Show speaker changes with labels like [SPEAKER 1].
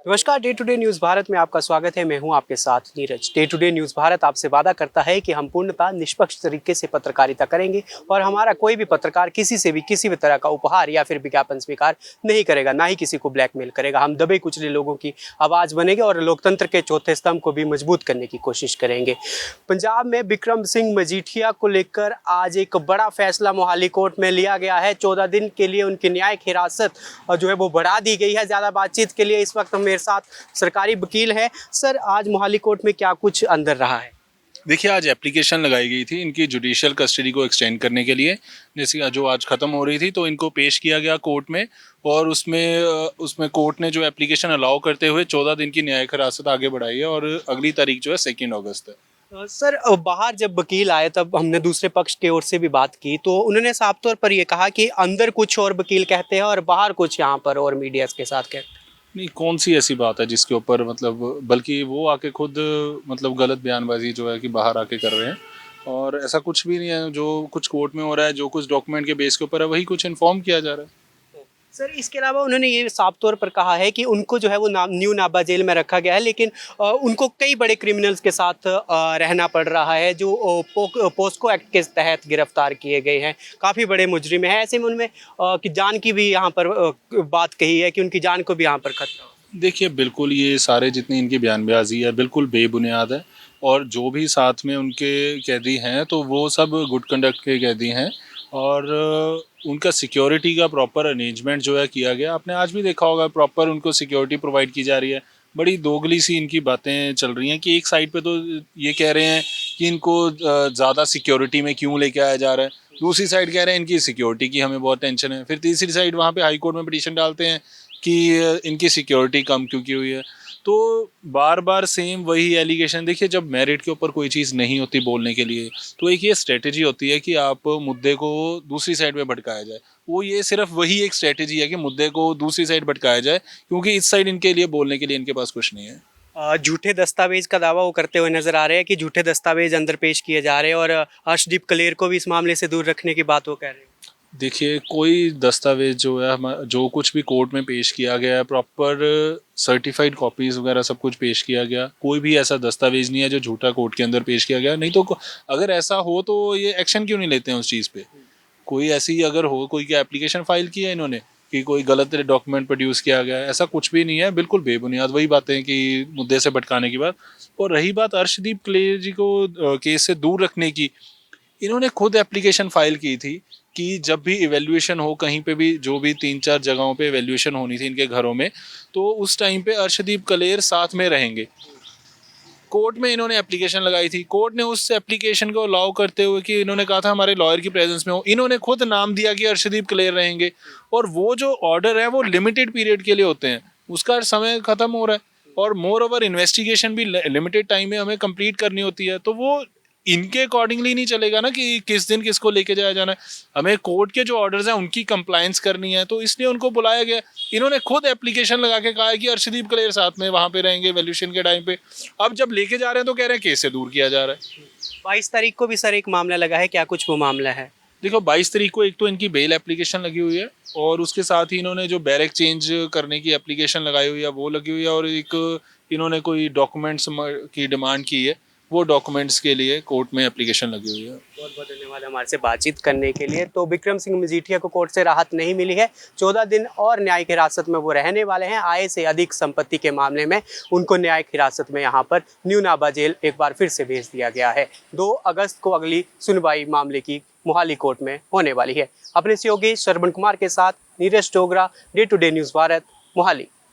[SPEAKER 1] नमस्कार, day to day news Bharat में आपका स्वागत है। मैं हूं आपके साथ Neeraj. Day to day news Bharat आपसे वादा करता है कि हम पूर्णतः निष्पक्ष तरीके से पत्रकारिता करेंगे और हमारा कोई भी पत्रकार किसी से भी किसी भी तरह का उपहार या फिर विज्ञापन स्वीकार नहीं करेगा, ना ही किसी को ब्लैकमेल करेगा। हम दबे कुचले लोगों की आवाज़ बनेंगे और लोकतंत्र के चौथे स्तंभ को भी मजबूत करने की कोशिश करेंगे। पंजाब में बिक्रम सिंह मजीठिया को लेकर आज एक बड़ा फैसला मोहाली कोर्ट में लिया गया है। 14 दिन के लिए उनकी न्यायिक हिरासत जो है वो बढ़ा दी गई है। ज़्यादा बातचीत के लिए इस वक्त मेरे साथ सरकारी वकील है। सर, आज मोहाली कोर्ट में क्या कुछ अंदर रहा है?
[SPEAKER 2] देखिए, आज एप्लीकेशन लगाई गई थी इनकी जुडिशियल कस्टडी को एक्सटेंड करने के लिए, जैसे जो आज ख़त्म हो रही थी, तो इनको पेश किया गया कोर्ट में। और उसमें कोर्ट ने जो एप्लीकेशन अलाउ करते हुए 14 दिन की न्यायिक हिरासत आगे बढ़ाई है और अगली तारीख जो है 2 अगस्त है।
[SPEAKER 1] सर, बाहर जब वकील आए तब हमने दूसरे पक्ष की ओर से भी बात की, तो उन्होंने साफ तौर पर ये कहा कि अंदर कुछ और वकील कहते हैं और बाहर कुछ यहाँ पर और मीडिया के साथ कहते हैं।
[SPEAKER 2] नहीं, कौन सी ऐसी बात है जिसके ऊपर बल्कि वो आके खुद गलत बयानबाजी जो है कि बाहर आके कर रहे हैं, और ऐसा कुछ भी नहीं है। जो कुछ कोर्ट में हो रहा है, जो कुछ डॉक्यूमेंट के बेस के ऊपर है, वही कुछ इन्फॉर्म किया जा रहा है।
[SPEAKER 1] सर, इसके अलावा उन्होंने ये साफ तौर पर कहा है कि उनको जो है वो न्यू नाभा जेल में रखा गया है, लेकिन उनको कई बड़े क्रिमिनल्स के साथ रहना पड़ रहा है जो पोस्को एक्ट के तहत गिरफ्तार किए गए हैं। काफ़ी बड़े मुजरिम हैं। ऐसे में उनमें कि जान की भी यहाँ पर बात कही है कि उनकी जान को भी यहाँ पर खतरा हो।
[SPEAKER 2] देखिए, बिल्कुल ये सारे जितनी इनकी बयानबाजी है बिल्कुल बेबुनियाद है, और जो भी साथ में उनके कैदी हैं तो वो सब गुड कंडक्ट के कैदी हैं, और उनका सिक्योरिटी का प्रॉपर अरेंजमेंट जो है किया गया। आपने आज भी देखा होगा, प्रॉपर उनको सिक्योरिटी प्रोवाइड की जा रही है। बड़ी दोगली सी इनकी बातें चल रही हैं कि एक साइड पे तो ये कह रहे हैं कि इनको ज़्यादा सिक्योरिटी में क्यों लेके आया जा रहा है, दूसरी साइड कह रहे हैं इनकी सिक्योरिटी की हमें बहुत टेंशन है, फिर तीसरी साइड वहाँ पे हाई कोर्ट में पिटीशन डालते हैं कि इनकी सिक्योरिटी कम क्यों की हुई है। तो बार बार सेम वही एलिगेशन। देखिए, जब मेरिट के ऊपर कोई चीज़ नहीं होती बोलने के लिए, तो एक ये स्ट्रेटजी होती है कि आप मुद्दे को दूसरी साइड में भटकाया जाए। वो ये सिर्फ वही एक स्ट्रेटजी है कि मुद्दे को दूसरी साइड भटकाया जाए, क्योंकि इस साइड इनके लिए बोलने के लिए इनके पास कुछ नहीं है।
[SPEAKER 1] झूठे दस्तावेज का दावा वो करते हुए नजर आ रहे हैं कि झूठे दस्तावेज अंदर पेश किए जा रहे हैं और अर्शदीप कलेर को भी इस मामले से दूर रखने की बात वो कह रहे हैं।
[SPEAKER 2] देखिए, कोई दस्तावेज जो है, जो कुछ भी कोर्ट में पेश किया गया है, प्रॉपर सर्टिफाइड कॉपीज़ वगैरह सब कुछ पेश किया गया। कोई भी ऐसा दस्तावेज नहीं है जो झूठा कोर्ट के अंदर पेश किया गया। नहीं तो अगर ऐसा हो तो ये एक्शन क्यों नहीं लेते हैं उस चीज़ पे? कोई ऐसी अगर हो, कोई क्या एप्लीकेशन फाइल की है इन्होंने कि कोई गलत डॉक्यूमेंट प्रोड्यूस किया गया है? ऐसा कुछ भी नहीं है, बिल्कुल बेबुनियाद वही बातें कि मुद्दे से भटकाने की बात। और रही बात अर्शदीप कलेर जी को केस से दूर रखने की, इन्होंने खुद एप्लीकेशन फाइल की थी कि जब भी इवैल्यूएशन हो कहीं पे भी, जो भी 3-4 जगहों पे इवैल्यूएशन होनी थी इनके घरों में, तो उस टाइम पे अर्शदीप कलेर साथ में रहेंगे। कोर्ट में इन्होंने एप्लीकेशन लगाई थी, कोर्ट ने उस एप्लीकेशन को अलाउ करते हुए कि इन्होंने कहा था हमारे लॉयर की प्रेजेंस में हो, इन्होंने खुद नाम दिया कि अर्शदीप कलेर रहेंगे। और वो जो ऑर्डर है वो लिमिटेड पीरियड के लिए होते हैं, उसका समय ख़त्म हो रहा है, और मोर ओवर इन्वेस्टिगेशन भी लिमिटेड टाइम में हमें कंप्लीट करनी होती है। तो वो इनके अकॉर्डिंगली नहीं चलेगा ना कि किस दिन किसको लेके जाया जाना है। हमें कोर्ट के जो ऑर्डर्स हैं उनकी कंप्लायंस करनी है, तो इसलिए उनको बुलाया गया। इन्होंने खुद एप्लीकेशन लगा के कहा है कि अर्शदीप कलेर साथ में वहाँ पे रहेंगे वैल्यूएशन के टाइम पे। अब जब लेके जा रहे हैं तो कह रहे हैं केस से दूर किया जा रहा है।
[SPEAKER 1] 22 तारीख को भी सर एक मामला लगा है, क्या कुछ वो मामला है?
[SPEAKER 2] देखो, 22 तारीख को एक तो इनकी बेल एप्लीकेशन लगी हुई है, और उसके साथ ही इन्होंने जो बैरक चेंज करने की एप्लीकेशन लगाई हुई है वो लगी हुई है, और एक इन्होंने कोई डॉक्यूमेंट्स की डिमांड की है, वो डॉक्यूमेंट्स के लिए कोर्ट में एप्लीकेशन लगी हुई है।
[SPEAKER 1] बहुत बहुत धन्यवाद हमारे से बातचीत करने के लिए। तो बिक्रम सिंह मजीठिया को कोर्ट से राहत नहीं मिली है। 14 दिन और न्यायिक हिरासत में वो रहने वाले हैं। आय से अधिक संपत्ति के मामले में उनको न्यायिक हिरासत में यहाँ पर न्यू नाभा जेल एक बार फिर से भेज दिया गया है। 2 अगस्त को अगली सुनवाई मामले की मोहाली कोर्ट में होने वाली है। अपने सहयोगी श्रवण कुमार के साथ Neeraj Dogra, day to day news Bharat, Mohali.